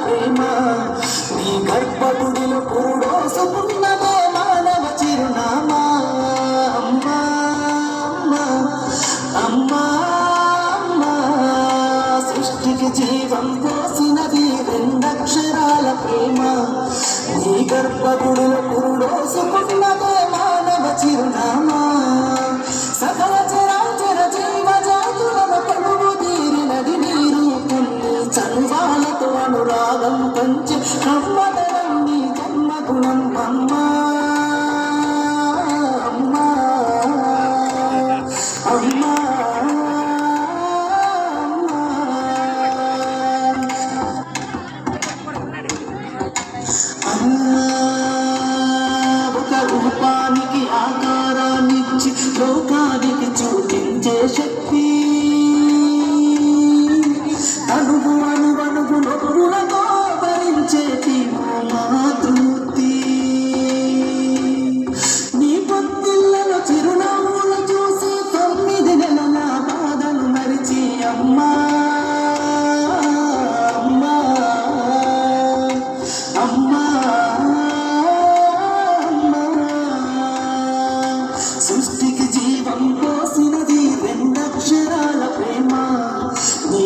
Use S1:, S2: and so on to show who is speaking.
S1: ప్రేమ నీ గర్భగుడిలో పురుడోసుకున్నదే మానవ చిరునామా అమ్మా అమ్మా అమ్మా సృష్టికి జీవం పోసినది రెండక్షరాల ప్రేమ నీ గర్భగుడిలో పురుడోసుకున్నదే మానవ చిరునామా సకల చరాచర జీవజాతులను కొలువు తీరినది నీ రూపం నీ చనువాలతో అనురాగం పంచి